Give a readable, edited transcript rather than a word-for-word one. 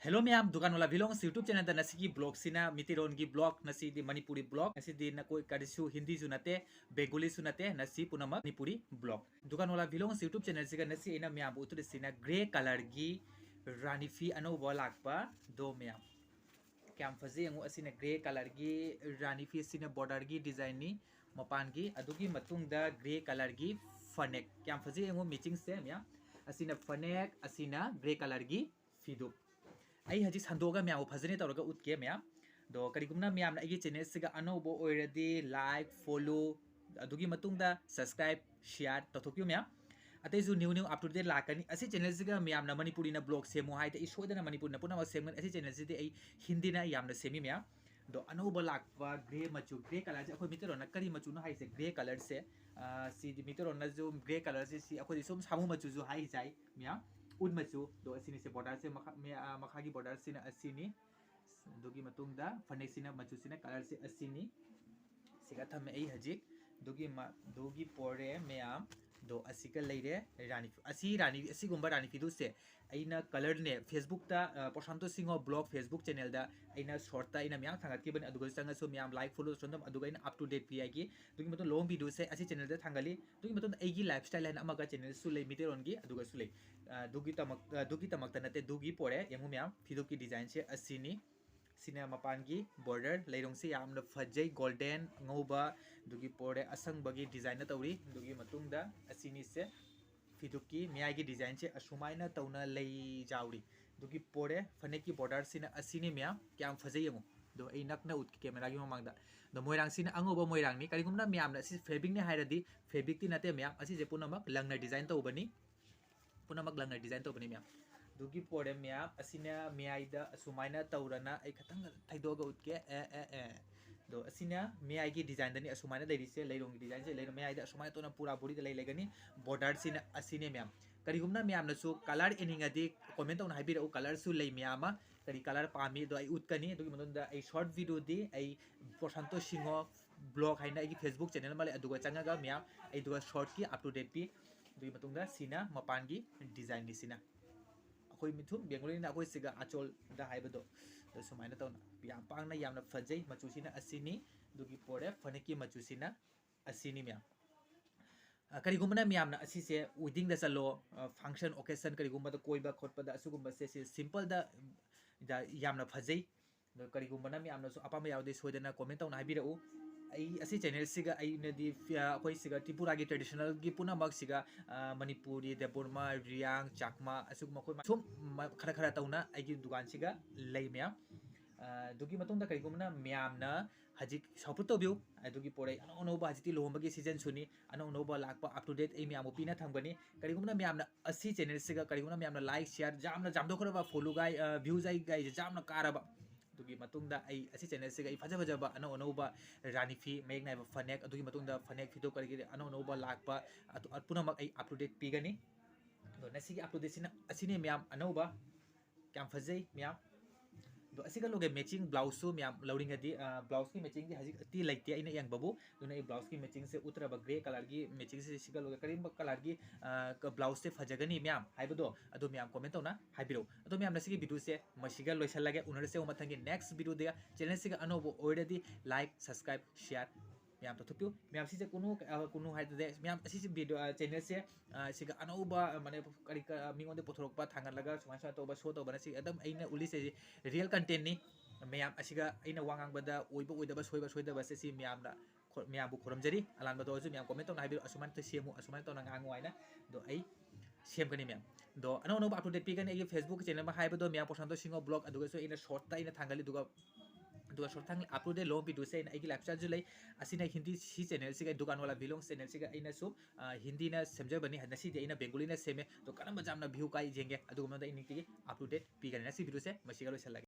Hello ma'am दुकान वाला belong YouTube channel दा नसी की ब्लॉग सिना मितिरोन की ब्लॉग नसी दी मणिपुरी ब्लॉग नसी दी न कोई करिसु हिंदी सु नते बेंगोली सु नते नसी पुनमक मणिपुरी ब्लॉग दुकान वाला बिलोंग YouTube चैनल सिगा नसी एना मैम उतरे सिना ग्रे कलर की रानी फी अनो लाकपा दो मैम क्या फजे अंगु असिना ग्रे कलर की रानी फी सिना बॉर्डर की डिजाइन नी मपान की अदुगी मतुंग दा ग्रे कलर की फनेक क्या फजे अंगु मैचिंग से मैम असिना फनेक असिना ग्रे कलर की फीदु आई हजी संदोगा मैम फजने तौर उत्के मैम दो करीगुमना मैम आई चैनल से अनौब ओरदी लाइक फॉलो अदुगी मतुंगदा सब्सक्राइब शेयर तौथोक्यू मैम अतैजु new new up to date लाकनी असी चैनल से मैम मणिपुरी ब्लॉग सेमो हाइते इशोदना मणिपुरी पुनम सेमन असी चैनल से हिंदी यामना सेमी मैम दो अनौब लाकवा ग्रे मचू ग्रे कलर से अखोई मितरोना करी मचू नो हाइसे ग्रे कलर से सी मितरोना जो ग्रे कलर से अखोई सोम सामु मचू जो हाइ जाय मैम उन मचू दो असिनी से बॉर्डर से मखा की बॉर्डर से असिनी दोगी मतुंगदा फनेक सिना मचू सिना कलर से असिनी सिगा थमे आई हजिक दोगी पोरे मैम दो असिका लेरे रानी असी गुंबा रानी फिदु से अइना कलर ने फेसबुक ता Prashanto Singh blog Facebook channel दा अइना शॉर्ट ता अइना म्याम थांगत की बन अदुगा संगसो म्याम लाइक फॉलो सोंदम अदुगा अइना अप टू डेट पी आई की दुगी मतु लॉन्ग वीडियो से असी चैनल दा थांगली दुगी मतु एगी लाइफस्टाइल है अमगा चैनल सु ले मितेरोन की अदुगा सु ले दुगी तमक नते दुगी पोरे यमु म्याम फिदु की डिजाइन से असिनी सिने मपान की बॉर्डर लेरोंग से यामना फजै गोल्डन ngौबा दुगी पोरे असंग बगी डिजाइन तौरी दुगी मतुंगदा असिनी से फिदुकी मियाई की डिजाइन से असुमाइना तौना लई जाउरी दुगी पोरे फने की बॉर्डर सिना असिनी म्याम क्या फजै यमु दो ए नकना उत कैमरा की ममांगदा दो मोइरांग सिना अंगोबा मोइरांग नि करिगुमना म्यामना सि फैब्रिक ने हाइरदी फैब्रिक ति नते म्याम असि जे पुनमक लंगना डिजाइन तौबनी पुनमक लंगना डिजाइन तौबनी म्याम दुगी पोरे म्याम असिना मियाईदा असुमाइना तौरना ए खतंग थाइदोगा उतके ए दो असिना मियाई की डिजाइन दनी असुमाइना लेरी से लेरोंग की डिजाइन से लेरो मियाईदा असुमाइना तोना पूरा बॉडी द लेगनी बॉर्डर सिना असिने म्याम करिगुमना म्याम नसु कलर एनिंगदी कमेंट तौना हाइबिरो कलर सु ले म्यामा करी कलर पामी दो आई उतकनी दुगी मनोंदा आई शॉर्ट वीडियो दी आई प्रशांतो सिंह ब्लॉग हाइना आई फेसबुक चैनल माले अदुगा चंगागा म्याम आई दुगा शॉर्ट की अप टू डेट पी दुगी मतुंगा सिना मपान की डिजाइन दी सिना अखोई मिथुन बेंगोली ना अखोई सिगा आचोल दा हाइबदो तो सुमाइना तौना याम पांगना यामना फजै मचुसिना असिनी दुगी पोरे फनेकी मचुसिना असिनी म्याम करिगुमना म्यामना असिसे वेडिंग दा चलो फंक्शन ओकेशन करिगुमदा दा कोइबा खोटपदा असुगुमबा से सिंपल दा यामना फजै करिगुमना म्यामना सु अपामा यावदे सोइदना कमेंट तौना हाइबिरउ आई असी चैनल सिगा आई नदी अखोई सिगा त्रिपुरा की ट्रेडिशनल की पुनमक सिगा मणिपुरी देबोरमा रियांग चाकमा असुग मखोई सुम खरा खरा तौना आई दुकान सिगा लई म्याम दुगी मतुंदा करिगुमना म्यामना हजिक सपोर्ट तोबिउ दुगी पोरे अनो अनोबा हजिति लोहमबगी सीजन सुनी अनो अनोबा लाकपा अप टू डेट ए म्यामो पिना थंगबनी करिगुमना म्यामना असी channel सिगा करिगुमना म्यामना like share जामना जामदो Kharba follow guy views I गाय जामना कारबा दुगी मतुंदा आई असी चैनल सिगा आई फजा फजाबा अनो अनोबा रानी फी मेग नाइबा फनेक दुगी मतुंदा फनेक फिदो करगी अनो अनोबा लाकपा पुनमक आई अप टू डेट पीगनी दो नसिगी अप टू डेट सिना असिने म्याम अनोबा क्या फजै म्याम दो असिगा लोगे मैचिंग ब्लाउज सु म्याम लौरिंगदी ब्लाउज की मैचिंग दी हजिक ती लाइते आइना यांग बाबू दुना ए ब्लाउज की मैचिंग से उतरबा ग्रे कलर की मैचिंग से सिगा लोगे करीम कलर की ब्लाउज से फजगनी म्याम हाइबदो अदो म्याम कमेंट तौना हाइबिरो अदो म्याम नसिगी वीडियो से मसिगा लोइसलागे उनरसे मथंगी नेक्स्ट वीडियो दे चैनल सिगा अनोबो already like subscribe share ma'am तो थुप्यू मैम से कुनु हाइदे मैम असी वीडियो चैनल से सिगा अनौबा माने करी मिंगोंदे पुथरोकपा थांगलगा सुमाय सुमाय तोबा शो तोबना सि एकदम अइना उली से रियल कंटेंट नि मैम असिगा अइना वांगांगबदा ओइबो ओइदबा सोइबा सोइदबा से सि मैमना मैमबु खोरमजरी अलानबा तो मैम कमेंट तोना हाइबि असुमान तो सेमु असुमान तोना ngangu आइना दो आई सेम कनी मैम दो अनो अनो अप टू डेट पिगन ए फेसबुक चैनल मा हाइबदो मैम प्रशांतो सिंह ब्लॉग अदुगा सो इना शॉर्ट ता इना थांगली दुगा शॉर्ट थांग up to date long video से आई लाइफस्टाइल जुलै असिना हिंदी सी चैनल सिगा दुकान वाला बिलोंग चैनल सिगा इना सु हिंदी ना सेमजबनी नसी दे इना बेंगोली ना सेमे तो कनम जामना व्यू काई जेंगे अदुगमदा इनिति अप टू डेट पिगन नसी वीडियो से मसिगा लोइसलागे